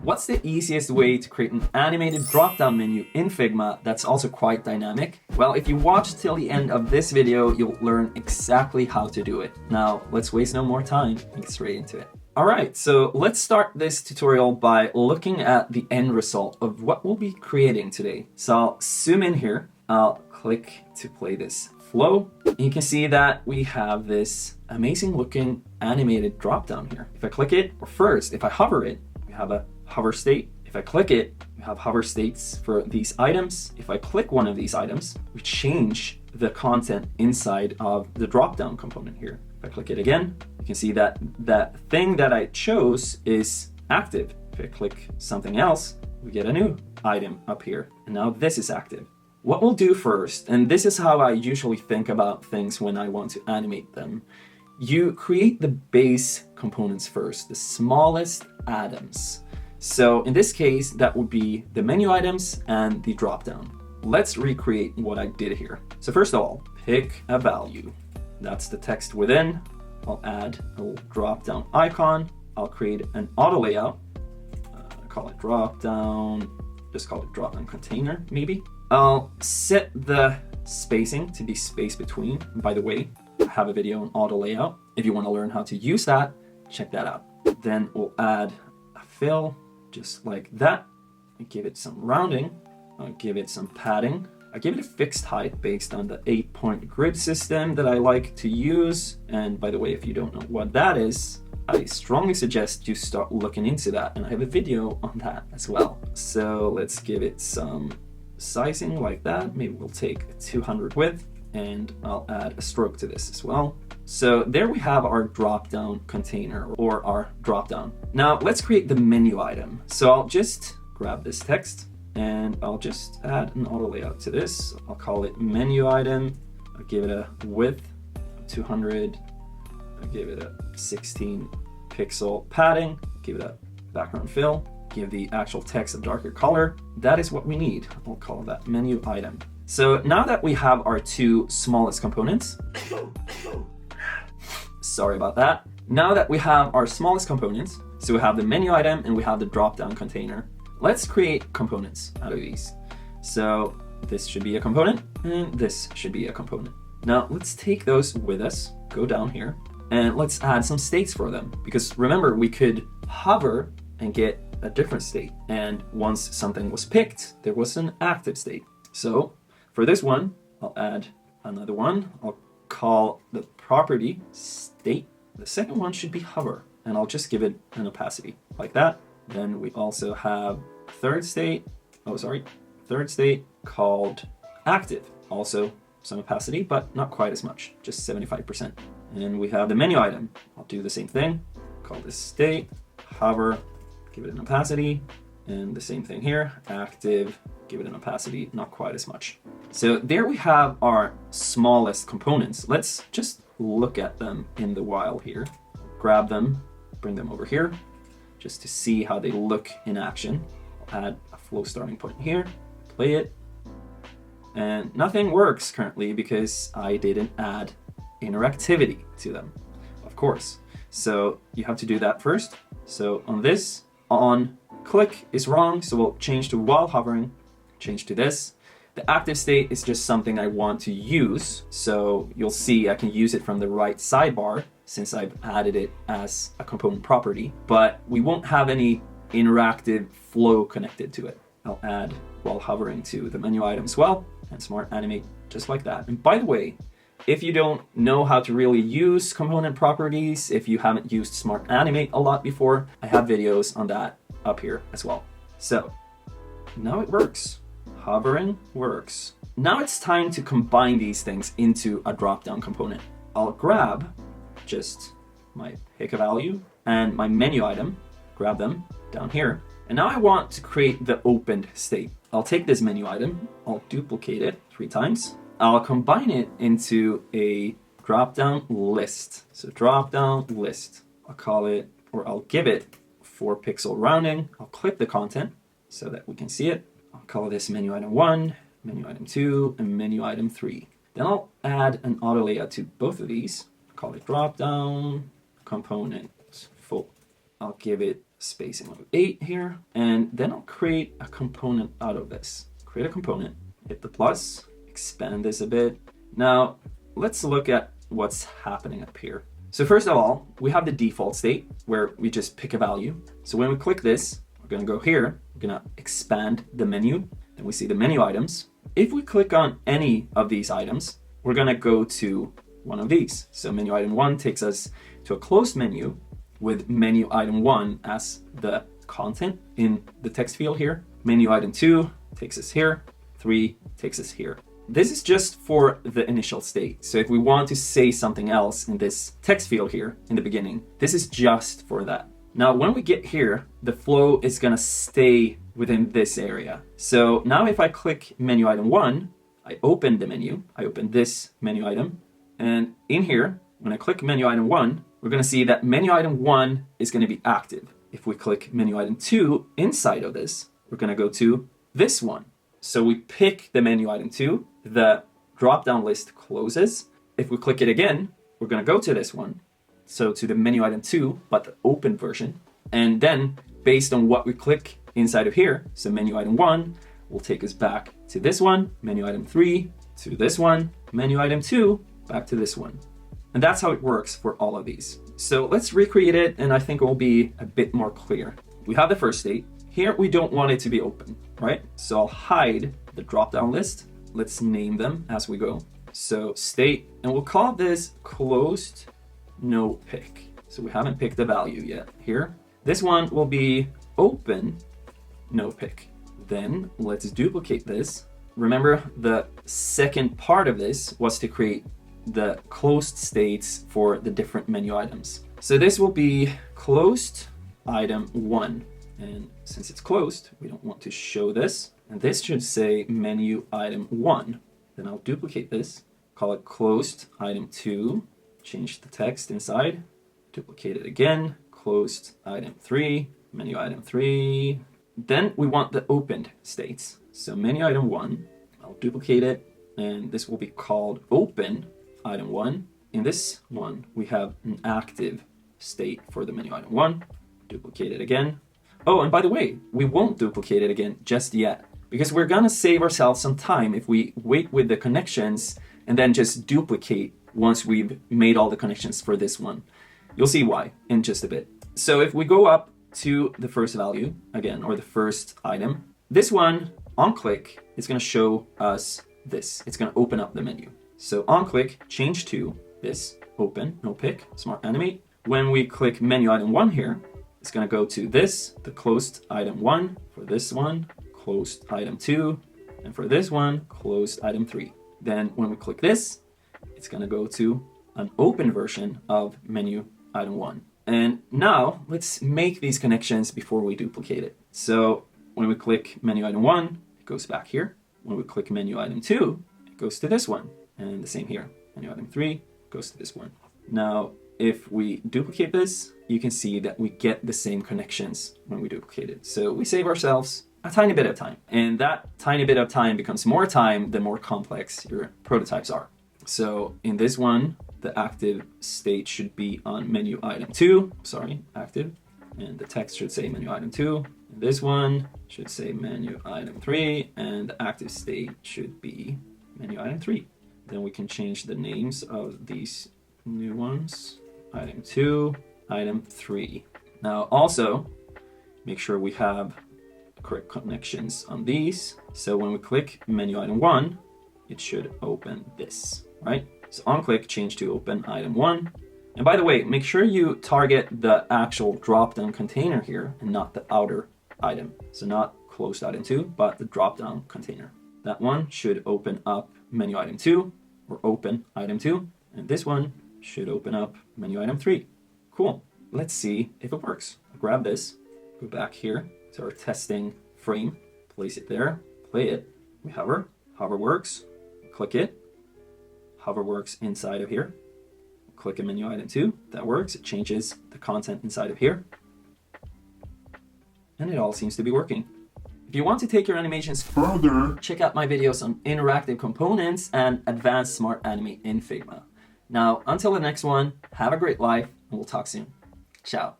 What's the easiest way to create an animated drop-down menu in Figma that's also quite dynamic? Well, if you watch till the end of this video, you'll learn exactly how to do it. Now, let's waste no more time and get straight into it. Alright, so let's start this tutorial by looking at the end result of what we'll be creating today. So I'll zoom in here, I'll click to play this flow. You can see that we have this amazing looking animated drop-down here. If I click it, or first, if I hover it, we have a hover state. If I click it, we have hover states for these items. If I click one of these items, we change the content inside of the drop-down component here. If I click it again, you can see that that thing that I chose is active. If I click something else, we get a new item up here. And now this is active. What we'll do first, and this is how I usually think about things when I want to animate them, you create the base components first, the smallest atoms. So in this case, that would be the menu items and the drop-down. Let's recreate what I did here. So first of all, pick a value. That's the text within. I'll add a little drop-down icon. I'll create an auto layout. Call it drop-down. Just call it drop-down container, maybe. I'll set the spacing to be space between. By the way, I have a video on auto layout. If you want to learn how to use that, check that out. Then we'll add a fill, just like that. I give it some rounding. I'll give it some padding. I give it a fixed height based on the 8-point grid system that I like to use. And by the way, if you don't know what that is, I strongly suggest you start looking into that. And I have a video on that as well. So let's give it some sizing like that. Maybe we'll take a 200 width and I'll add a stroke to this as well. So there we have our drop-down container or our drop-down. Now let's create the menu item. So I'll just grab this text and I'll just add an auto layout to this. I'll call it menu item. I'll give it a width of 200. I'll give it a 16 pixel padding. Give it a background fill. Give the actual text a darker color. That is what we need. I'll call that menu item. So now that we have our two smallest components, sorry about that. Now that we have our smallest components, so we have the menu item and we have the drop-down container, let's create components out of these. So this should be a component and this should be a component. Now let's take those with us, go down here, and let's add some states for them. Because remember, we could hover and get a different state. And once something was picked, there was an active state. So for this one, I'll add another one. I'll call the property state. The second one should be hover, and I'll just give it an opacity like that. Then we also have third state called active. Also some opacity, but not quite as much, just 75%. And we have the menu item. I'll do the same thing. Call this state, hover, give it an opacity, and the same thing here, active, give it an opacity, not quite as much. So there we have our smallest components. Let's just look at them in the wild here. Grab them, bring them over here, just to see how they look in action. I'll add a flow starting point here, play it, and nothing works currently because I didn't add interactivity to them, of course. So you have to do that first. So on this, on click is wrong, so we'll change to while hovering, change to this. The active state is just something I want to use, so you'll see I can use it from the right sidebar since I've added it as a component property, but we won't have any interactive flow connected to it. I'll add while hovering to the menu item as well, and smart animate just like that. And by the way, if you don't know how to really use component properties, if you haven't used Smart Animate a lot before, I have videos on that up here as well. So now it works. Hovering works. Now it's time to combine these things into a drop-down component. I'll grab just my pick a value and my menu item, grab them down here. And now I want to create the opened state. I'll take this menu item, I'll duplicate it 3 times. I'll combine it into a drop-down list. So drop-down list. I'll call it, or I'll give it 4 pixel rounding. I'll click the content so that we can see it. I'll call this menu item 1, menu item 2, and menu item 3. Then I'll add an auto layout to both of these. I'll call it drop-down component full. I'll give it spacing of 8 here, and then I'll create a component out of this. Create a component, hit the plus, expand this a bit. Now, let's look at what's happening up here. So first of all, we have the default state where we just pick a value. So when we click this, we're gonna go here, we're gonna expand the menu, and we see the menu items. If we click on any of these items, we're gonna go to one of these. So menu item 1 takes us to a closed menu with menu item 1 as the content in the text field here. Menu item 2 takes us here, 3 takes us here. This is just for the initial state. So if we want to say something else in this text field here in the beginning, this is just for that. Now, when we get here, the flow is gonna stay within this area. So now if I click menu item 1, I open the menu, I open this menu item, and in here, when I click menu item 1, we're gonna see that menu item 1 is gonna be active. If we click menu item 2 inside of this, we're gonna go to this one. So we pick the menu item 2, the drop-down list closes. If we click it again, we're gonna go to this one. So to the menu item 2, but the open version. And then based on what we click inside of here, so menu item 1 will take us back to this one, menu item 3 to this one, menu item 2 back to this one. And that's how it works for all of these. So let's recreate it, and I think it will be a bit more clear. We have the first state. Here we don't want it to be open, right? So I'll hide the drop-down list. Let's name them as we go. So state, and we'll call this closed no pick. So we haven't picked the value yet here. This one will be open no pick. Then let's duplicate this. Remember, the second part of this was to create the closed states for the different menu items. So this will be closed item 1. And since it's closed, we don't want to show this. And this should say menu item 1. Then I'll duplicate this, call it closed item 2, change the text inside, duplicate it again, closed item 3, menu item 3. Then we want the opened states. So menu item 1, I'll duplicate it, and this will be called open item 1. In this one, we have an active state for the menu item 1, duplicate it again. Oh, and by the way, we won't duplicate it again just yet, because we're gonna save ourselves some time if we wait with the connections and then just duplicate once we've made all the connections for this one. You'll see why in just a bit. So if we go up to the first value again, or the first item, this one on click is gonna show us this. It's gonna open up the menu. So on click, change to this, open, no pick, smart animate. When we click menu item 1 here, it's gonna go to this, the closed item 1, for this one, closed item 2, and for this one, closed item 3. Then when we click this, it's gonna go to an open version of menu item 1. And now let's make these connections before we duplicate it. So when we click menu item 1, it goes back here. When we click menu item 2, it goes to this one. And the same here. Menu item 3 goes to this one. Now, if we duplicate this, you can see that we get the same connections when we duplicate it. So we save ourselves a tiny bit of time. And that tiny bit of time becomes more time the more complex your prototypes are. So in this one, the active state should be on menu item 2, active. And the text should say menu item 2. And this one should say menu item 3, and the active state should be menu item 3. Then we can change the names of these new ones. Item 2, item 3. Now also, make sure we have correct connections on these. So when we click menu item 1, it should open this, right? So on click, change to open item 1. And by the way, make sure you target the actual drop-down container here and not the outer item. So not closed item 2, but the drop-down container. That one should open up menu item 2, or open item 2, and this one should open up menu item 3. Cool. Let's see if it works. I'll grab this, go back here to our testing frame, place it there, play it. We hover works, click it, hover works inside of here. Click a menu item 2, that works. It changes the content inside of here. And it all seems to be working. If you want to take your animations further, check out my videos on interactive components and advanced smart animate in Figma. Now, until the next one, have a great life, and we'll talk soon. Ciao.